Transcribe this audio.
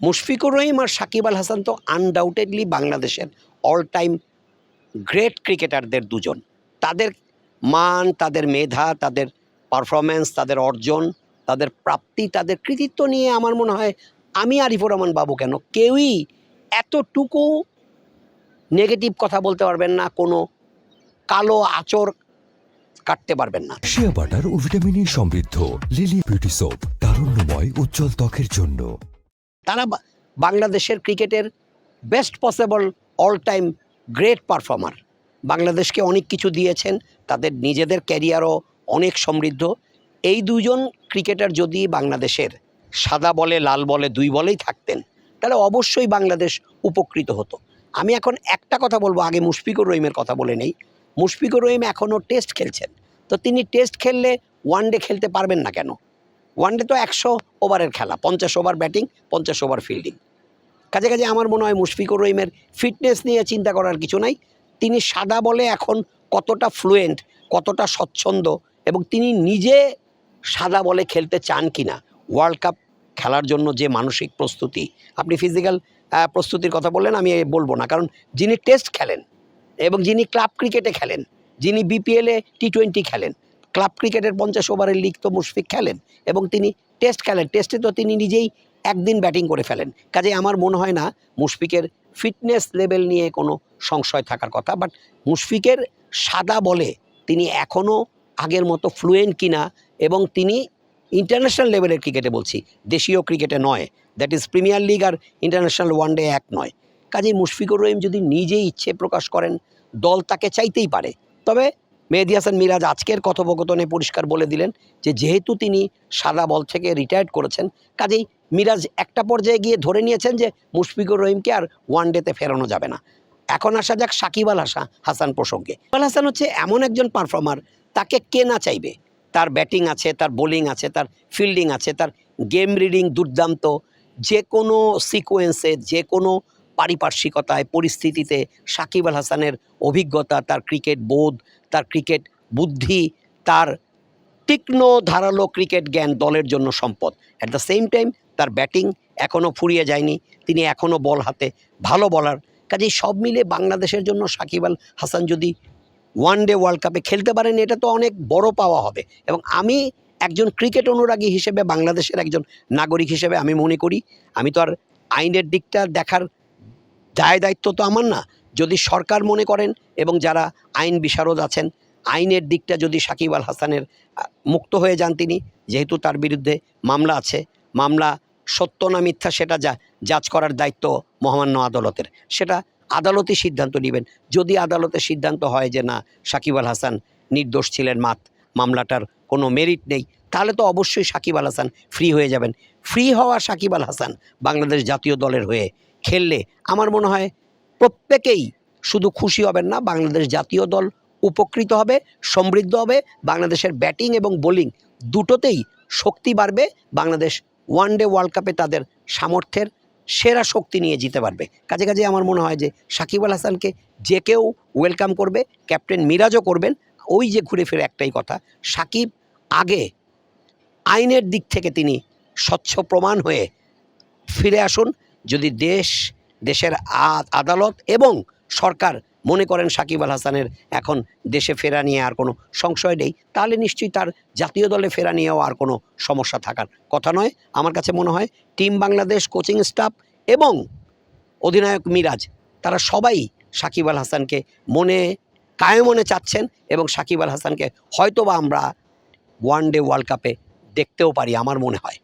মুশফিকুর রহিম আর সাকিব আল হাসান তো আনডাউটেডলি বাংলাদেশের all time great ক্রিকেটারদের দুজন। তাদের মান, তাদের মেধা, তাদের পারফরম্যান্স, তাদের অর্জন, তাদের প্রাপ্তি, তাদের কৃতিত্ব নিয়ে আমার মনে হয় আমি আরিফুর রহমান বাবু কেন কেউই এতটুকু নেগেটিভ কথা বলতে পারবেন না, কোনো কালো আঁচড় কাটতে পারবেন না। শিয়া বাটার ও ভিটামিন সমৃদ্ধ লিলি বিউটি সোপ, তারুণ্যময় উজ্জ্বল ত্বকের জন্য। তারা বাংলাদেশের ক্রিকেটের best possible all time great performer. বাংলাদেশকে অনেক কিছু দিয়েছেন, তাদের নিজেদের ক্যারিয়ারও অনেক সমৃদ্ধ। এই দুজন ক্রিকেটার যদি বাংলাদেশের সাদা বলে লাল বলে দুই বলেই থাকতেন তাহলে অবশ্যই বাংলাদেশ উপকৃত হতো। আমি এখন একটা কথা বলবো, আগে মুশফিকুর রহিমের কথা বলে নেই। মুশফিকুর রহিম এখনও টেস্ট খেলছেন, তো তিনি টেস্ট খেললে ওয়ানডে খেলতে পারবেন না কেন? ওয়ানডে তো 100 ওভারের খেলা, 50 ওভার ব্যাটিং, 50 ওভার ফিল্ডিং। কাজে কাজে আমার মনে হয় মুশফিকুর রহিমের ফিটনেস নিয়ে চিন্তা করার কিছু নাই। তিনি সাদা বলে এখন কতটা ফ্লুয়েন্ট, কতটা স্বচ্ছন্দ, এবং তিনি নিজে সাদা বলে খেলতে চান কি না, ওয়ার্ল্ড কাপ খেলার জন্য যে মানসিক প্রস্তুতি, আপনি ফিজিক্যাল প্রস্তুতির কথা বললেন, আমি বলবো না, কারণ যিনি টেস্ট খেলেন এবং যিনি ক্লাব ক্রিকেটে খেলেন, যিনি বিপিএলে টি20 খেলেন, ক্লাব ক্রিকেটের 50 ওভারের লিগ তো মুশফিক খেলেন, এবং তিনি টেস্ট খেলেন, টেস্টে তো তিনি নিজেই একদিন ব্যাটিং করে ফেলেন। কাজে আমার মনে হয় না মুশফিকের ফিটনেস লেভেল নিয়ে কোনো সংশয় থাকার কথা। বাট মুশফিকের সাদা বলে তিনি এখনও আগের মতো ফ্লুয়েন্ট কিনা, এবং তিনি ইন্টারন্যাশনাল লেভেলের ক্রিকেটে বলছি, দেশীয় ক্রিকেটে নয়, দ্যাট ইজ প্রিমিয়ার লিগ আর ইন্টারন্যাশনাল ওয়ানডে এক নয়। কাজেই মুশফিকুর রহিম যদি নিজেই ইচ্ছে প্রকাশ করেন দল তাকে চাইতেই পারে। তবে মেহেদী হাসান মিরাজ আজকের কথোপকথনে পরিষ্কার বলে দিলেন যে যেহেতু তিনি সাদা বল থেকে রিটায়ার্ড করেছেন, কাজেই মিরাজ একটা পর্যায়ে গিয়ে ধরে নিয়েছেন যে মুশফিকুর রহিমকে আর ওয়ানডেতে ফেরানো যাবে না। এখন আসা যাক সাকিব আল হাসান প্রসঙ্গে। সাকিব আল হাসান হচ্ছে এমন একজন পারফর্মার, তাকে কে না চাইবে? তার ব্যাটিং আছে, তার বোলিং আছে, তার ফিল্ডিং আছে, তার গেম রিডিং দুর্দান্ত। যে কোনো সিকোয়েন্সে, যে কোনো পারিপার্শ্বিকতায়, পরিস্থিতিতে সাকিব আল হাসানের অভিজ্ঞতা, তার ক্রিকেট বোধ, তার ক্রিকেট বুদ্ধি, তার তীক্ষ্ণ ধারালো ক্রিকেট জ্ঞান দলের জন্য সম্পদ। অ্যাট দ্য সেম টাইম তার ব্যাটিং এখনও ফুরিয়ে যায়নি, তিনি এখনও বল হাতে ভালো বলার। কাজেই সব মিলে বাংলাদেশের জন্য সাকিব আল হাসান যদি ওয়ানডে ওয়ার্ল্ড কাপে খেলতে পারেন এটা তো অনেক বড় পাওয়া হবে। এবং আমি একজন ক্রিকেট অনুরাগী হিসেবে, বাংলাদেশের একজন নাগরিক হিসেবে আমি মনে করি, আমি তো আর আইনের দিকটা দেখার দায়িত্ব তো আমার না। যদি সরকার মনে করেন এবং যারা আইন বিশারদ আছেন, আইনের দিকটা যদি সাকিব আল হাসানের মুক্ত হয়ে যান, তিনি যেহেতু তার বিরুদ্ধে মামলা আছে, মামলা সত্য না মিথ্যা সেটা জাজ করার দায়িত্ব মহামান্য আদালতের, সেটা আদালতই সিদ্ধান্ত নেবেন। যদি আদালতের সিদ্ধান্ত হয় যে না, সাকিব আল হাসান নির্দোষ ছিলেন, মামলাটার কোনো মেরিট নেই, তাহলে তো অবশ্যই সাকিব আল হাসান ফ্রি হয়ে যাবেন। ফ্রি হওয়া সাকিব আল হাসান বাংলাদেশ জাতীয় দলের হয়ে খেললে আমার মনে হয় প্রত্যেকেই শুধু খুশি হবেন না, বাংলাদেশ জাতীয় দল উপকৃত হবে, সমৃদ্ধ হবে। বাংলাদেশের ব্যাটিং এবং বোলিং দুটোতেই শক্তি বাড়বে। বাংলাদেশ ওয়ানডে ওয়ার্ল্ড কাপে তাদের সামর্থ্যের সেরা শক্তি নিয়ে জিতে পারবে। কাজে কাজে আমার মনে হয় যে সাকিব আল হাসানকে যে কেউ ওয়েলকাম করবে, ক্যাপ্টেন মিরাজও করবেন। ওই যে ঘুরে ফিরে একটাই কথা, সাকিব আগে আইনের দিক থেকে তিনি স্বচ্ছ প্রমাণ হয়ে ফিরে আসুন। যদি দেশের আদালত এবং সরকার মনে করেন সাকিব আল হাসানের এখন দেশে ফেরা নিয়ে আর কোনো সংশয় নেই, তাহলে নিশ্চয়ই তার জাতীয় দলে ফেরা নিয়েও আর কোনো সমস্যা থাকার কথা নয়। আমার কাছে মনে হয় টিম বাংলাদেশ, কোচিং স্টাফ এবং অধিনায়ক মিরাজ, তারা সবাই সাকিব আল হাসানকে কায়মনে চাচ্ছেন, এবং সাকিব আল হাসানকে হয়তোবা আমরা ওয়ানডে ওয়ার্ল্ড কাপে দেখতেও পারি আমার মনে হয়।